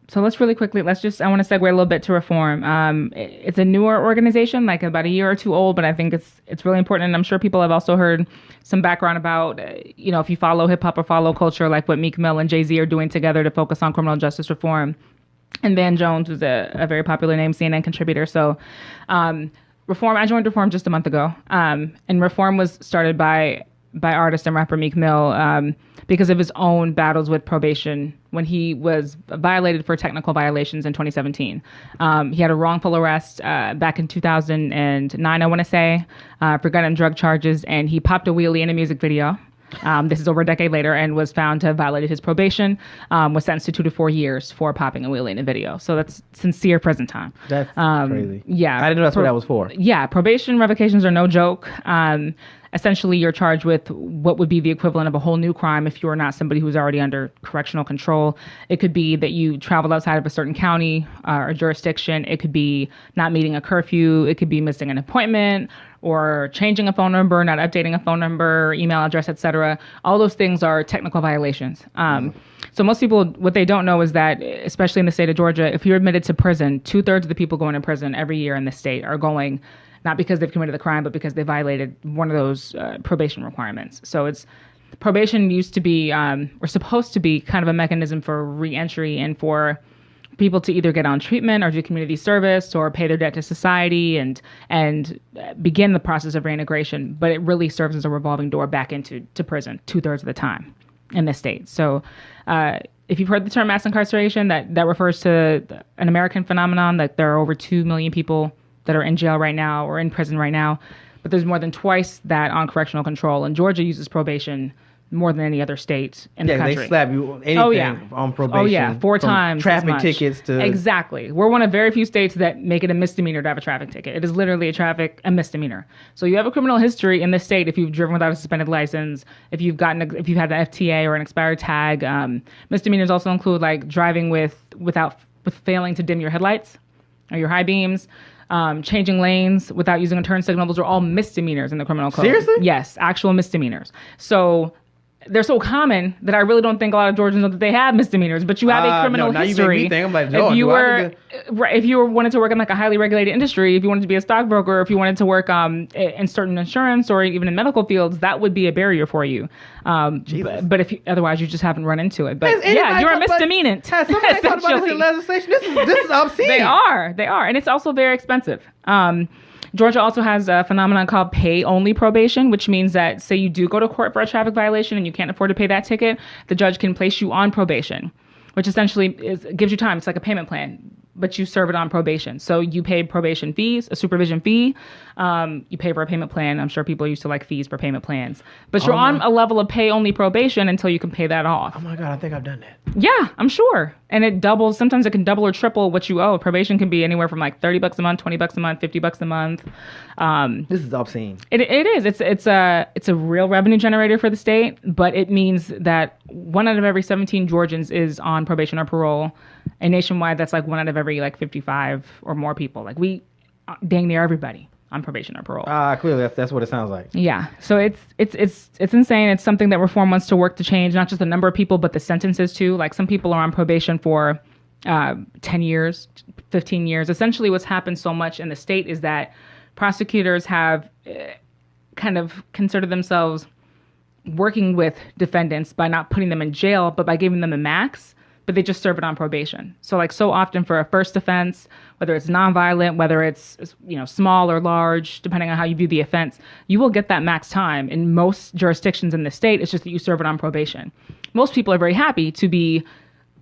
So let's really quickly, I want to segue a little bit to reform. It's a newer organization, like about a year or two old, but I think it's really important. And I'm sure people have also heard some background about, if you follow hip hop or follow culture, like what Meek Mill and Jay-Z are doing together to focus on criminal justice reform. And Van Jones was a very popular name, CNN contributor. So I joined Reform just a month ago. And Reform was started by artist and rapper Meek Mill because of his own battles with probation when he was violated for technical violations in 2017. He had a wrongful arrest back in 2009, I want to say, for gun and drug charges, and he popped a wheelie in a music video. This is over a decade later, and was found to have violated his probation, was sentenced to 2 to 4 years for popping a wheelie in a video. So that's sincere prison time. That's crazy. Yeah. I didn't know that's what that was for. Yeah. Probation revocations are no joke. Essentially, you're charged with what would be the equivalent of a whole new crime if you are not somebody who's already under correctional control. It could be that you traveled outside of a certain county or jurisdiction. It could be not meeting a curfew. It could be missing an appointment or changing a phone number, not updating a phone number, email address, etc. All those things are technical violations. So most people, what they don't know is that, especially in the state of Georgia, if you're admitted to prison, 2/3 of the people going to prison every year in the state are going not because they've committed a crime, but because they violated one of those probation requirements. So probation used to be, or supposed to be, kind of a mechanism for reentry and for people to either get on treatment or do community service or pay their debt to society and begin the process of reintegration. But it really serves as a revolving door back into prison 2/3 of the time in the state. So if you've heard the term mass incarceration, that refers to an American phenomenon, that there are over 2 million people that are in jail right now or in prison right now. But there's more than twice that on correctional control. And Georgia uses probation more than any other state in the country. They slap you anything on probation. Oh, yeah. 4 times. Traffic tickets to... Exactly. We're one of very few states that make it a misdemeanor to have a traffic ticket. It is literally a misdemeanor. So you have a criminal history in this state if you've driven without a suspended license, if you've had an FTA or an expired tag. Misdemeanors also include like driving with failing to dim your headlights or your high beams. Changing lanes without using a turn signal. Those are all misdemeanors in the criminal code. Seriously? Yes, actual misdemeanors. So they're so common that I really don't think a lot of Georgians know that they have misdemeanors. But you have a criminal history. You make me think. I'm like, if you wanted to work in like a highly regulated industry, if you wanted to be a stockbroker, if you wanted to work in certain insurance or even in medical fields, that would be a barrier for you. But if otherwise, you just haven't run into it. But yeah, you're a misdemeanant. Has somebody talked about this in legislation? This is obscene. They are, and it's also very expensive. Georgia also has a phenomenon called pay-only probation, which means that, say you do go to court for a traffic violation and you can't afford to pay that ticket, the judge can place you on probation, which essentially gives you time. It's like a payment plan, but you serve it on probation. So you pay probation fees, a supervision fee. You pay for a payment plan. I'm sure people are used to like fees for payment plans. But you're on a level of pay-only probation until you can pay that off. Oh my God, I think I've done that. Yeah, I'm sure. And it doubles. Sometimes it can double or triple what you owe. Probation can be anywhere from like $30 a month, $20 a month, $50 a month. This is obscene. It is. It's a real revenue generator for the state, but it means that 1 out of every 17 Georgians is on probation or parole. And nationwide, that's like 1 out of every like 55 or more people. Like we dang near everybody on probation or parole. Clearly that's what it sounds like. Yeah. So it's insane. It's something that reform wants to work to change, not just the number of people, but the sentences too. Like some people are on probation for 10 years, 15 years. Essentially what's happened so much in the state is that prosecutors have kind of considered themselves working with defendants by not putting them in jail, but by giving them a max, but they just serve it on probation. So like so often for a first offense, whether it's nonviolent, whether it's small or large, depending on how you view the offense, you will get that max time. In most jurisdictions in the state, it's just that you serve it on probation. Most people are very happy to be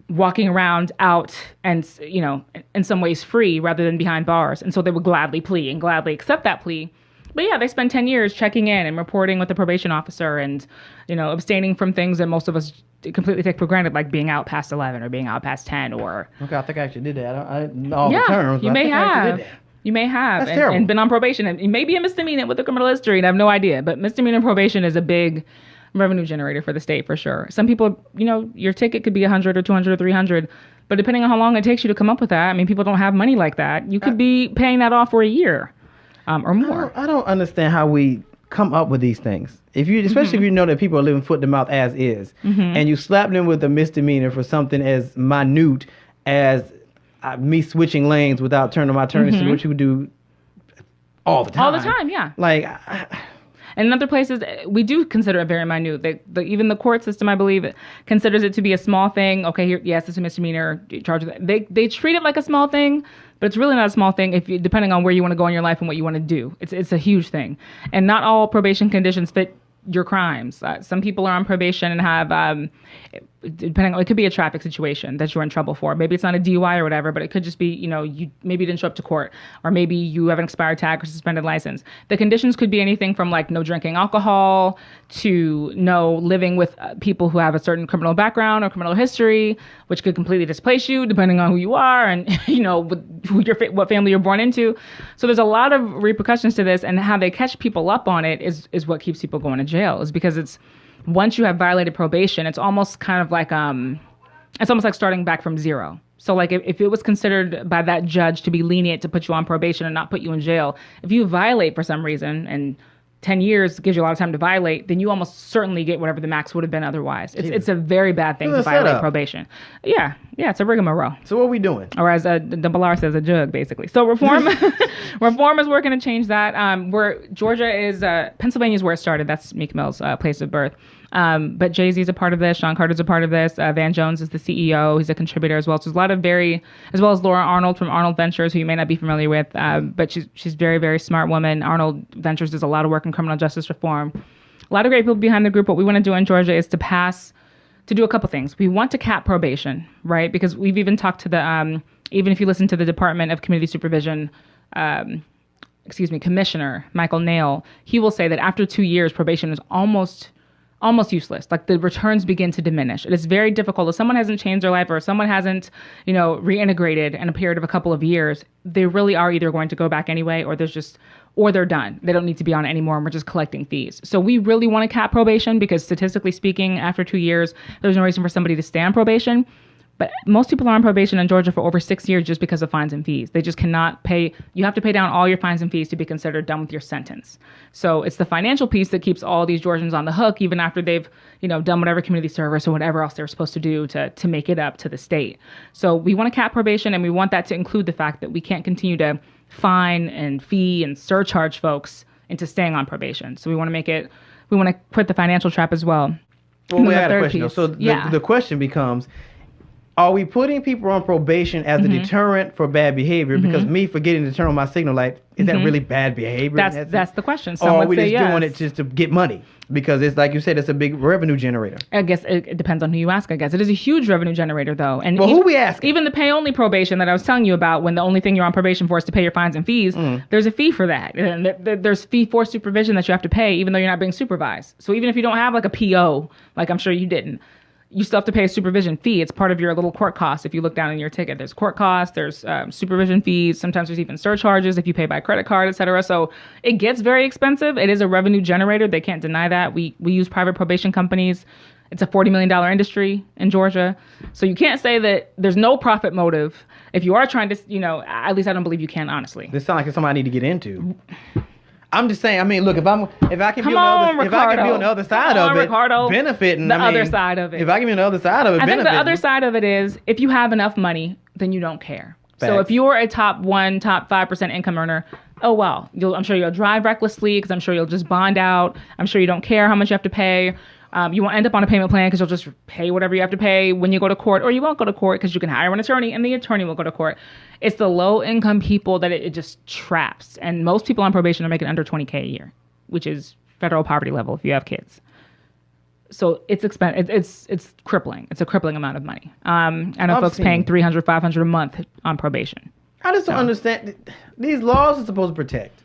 walking around out and, in some ways free rather than behind bars. And so they would gladly plea and gladly accept that plea. But yeah, they spend 10 years checking in and reporting with the probation officer and, abstaining from things that most of us completely take for granted, like being out past 11 or being out past 10 or... Okay, I think I actually did that. I know all the terms. You may have. You may have. And been on probation. And you may be a misdemeanor with a criminal history and I have no idea. But misdemeanor probation is a big revenue generator for the state for sure. Some people, your ticket could be 100 or 200 or 300. But depending on how long it takes you to come up with that, I mean, people don't have money like that. You could be paying that off for a year or more. I don't understand how we come up with these things. Especially if you know that people are living foot to mouth as is, and you slap them with a misdemeanor for something as minute as me switching lanes without turning my turning signal, which you would do all the time. All the time, yeah. Like, and in other places, we do consider it very minute. Even the court system, I believe, considers it to be a small thing. Okay, here, yes, it's a misdemeanor. Charge with that. They treat it like a small thing, but it's really not a small thing depending on where you want to go in your life and what you want to do. It's a huge thing. And not all probation conditions fit your crimes. Some people are on probation and have, depending on, it could be a traffic situation that you're in trouble for. Maybe it's not a DUI or whatever, but it could just be, you maybe didn't show up to court, or maybe you have an expired tag or suspended license. The conditions could be anything from like no drinking alcohol to no living with people who have a certain criminal background or criminal history, which could completely displace you depending on who you are and, what family you're born into. So there's a lot of repercussions to this, and how they catch people up on it is what keeps people going to jail, is because once you have violated probation, it's almost kind of like it's almost like starting back from zero. So like if it was considered by that judge to be lenient to put you on probation and not put you in jail, if you violate for some reason, and 10 years gives you a lot of time to violate, then you almost certainly get whatever the max would have been otherwise. It's a very bad thing to violate probation. Yeah, it's a rigmarole. So what are we doing? Or as Dumbledore says, a jug, basically. So reform is working to change that. Pennsylvania is where it started. That's Meek Mill's place of birth. But Jay-Z's a part of this. Sean Carter's a part of this. Van Jones is the CEO. He's a contributor as well. So there's a lot of as well as Laura Arnold from Arnold Ventures, who you may not be familiar with, but she's very, very smart woman. Arnold Ventures does a lot of work in criminal justice reform. A lot of great people behind the group. What we want to do in Georgia is to do a couple things. We want to cap probation, right? Because we've even talked to even if you listen to the Department of Community Supervision, Commissioner Michael Nail, he will say that after 2 years, probation is almost useless. Like the returns begin to diminish. It is very difficult. If someone hasn't changed their life, or if someone hasn't, reintegrated in a period of a couple of years, they really are either going to go back anyway, or they're done. They don't need to be on it anymore, and we're just collecting fees. So we really want to cap probation, because statistically speaking, after 2 years, there's no reason for somebody to stay on probation. But most people are on probation in Georgia for over 6 years just because of fines and fees. They just cannot pay. You have to pay down all your fines and fees to be considered done with your sentence. So it's the financial piece that keeps all these Georgians on the hook, even after they've, done whatever community service or whatever else they're supposed to do to make it up to the state. So we want to cap probation, and we want that to include the fact that we can't continue to fine and fee and surcharge folks into staying on probation. So we want to quit the financial trap as well. Well, we had a question though. So the question becomes, are we putting people on probation as a deterrent for bad behavior? Because me forgetting to turn on my signal light, is that really bad behavior? That's the question. Or are we just doing it just to get money? Because it's like you said, it's a big revenue generator. I guess it depends on who you ask. I guess it is a huge revenue generator, though. And who we asking? Even the pay-only probation that I was telling you about, when the only thing you're on probation for is to pay your fines and fees, there's a fee for that. And there's fee for supervision that you have to pay, even though you're not being supervised. So even if you don't have like a PO, like I'm sure you didn't, you still have to pay a supervision fee. It's part of your little court costs. If you look down in your ticket, there's court costs, there's supervision fees. Sometimes there's even surcharges if you pay by credit card, et cetera. So it gets very expensive. It is a revenue generator. They can't deny that. We use private probation companies. It's a $40 million industry in Georgia. So you can't say that there's no profit motive. If you are trying to, at least I don't believe you can, honestly. This sounds like it's something I need to get into. I'm just saying. I mean, look, if I can be on the other side of it, Ricardo, benefiting other side of it. If I can be on the other side of it, I think the other side of it is, if you have enough money, then you don't care. Facts. So if you're a top 5% income earner, oh well, I'm sure you'll drive recklessly, because I'm sure you'll just bond out. I'm sure you don't care how much you have to pay. You won't end up on a payment plan because you'll just pay whatever you have to pay when you go to court, or you won't go to court because you can hire an attorney and the attorney will go to court. It's the low income people that it just traps. And most people on probation are making under $20K a year, which is federal poverty level if you have kids. So it's expensive. It's crippling. It's a crippling amount of money. I know folks paying $300, $500 a month on probation. I just don't understand. These laws are supposed to protect.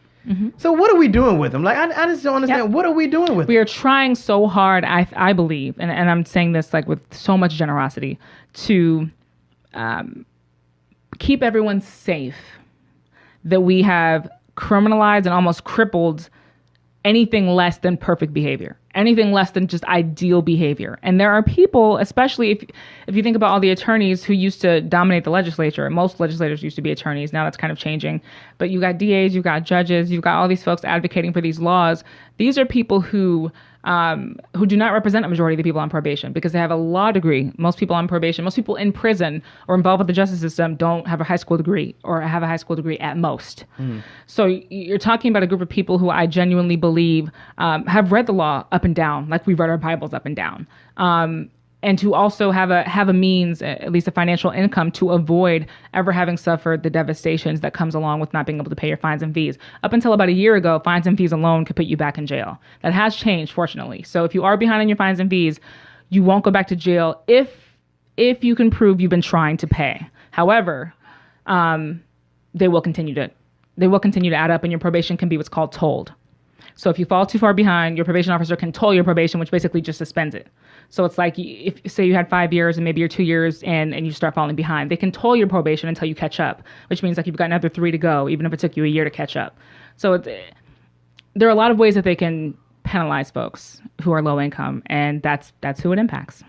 So what are we doing with them? Like, I just don't understand. What are we doing with them? We are trying so hard, I believe, and I'm saying this like with so much generosity, to keep everyone safe, that we have criminalized and almost crippled anything less than perfect behavior, anything less than just ideal behavior. And there are people, especially if you think about all the attorneys who used to dominate the legislature, most legislators used to be attorneys. Now that's kind of changing. But you got DAs, you got judges, you've got all these folks advocating for these laws. These are people who do not represent a majority of the people on probation because they have a law degree. Most people on probation, most people in prison or involved with the justice system don't have a high school degree or have a high school degree at most. So you're talking about a group of people who I genuinely believe have read the law up and down, like we've read our Bibles up and down. And to also have a means, at least a financial income, to avoid ever having suffered the devastations that comes along with not being able to pay your fines and fees. Up until about a year ago, fines and fees alone could put you back in jail. That has changed, fortunately. So if you are behind on your fines and fees, you won't go back to jail if you can prove you've been trying to pay. However, they will continue to add up, and your probation can be what's called tolled. So if you fall too far behind, your probation officer can toll your probation, which basically just suspends it. So it's like if say you had 5 years and maybe you're 2 years and you start falling behind, they can toll your probation until you catch up, which means like you've got another 3 to go, even if it took you a year to catch up. So there are a lot of ways that they can penalize folks who are low income, and that's who it impacts.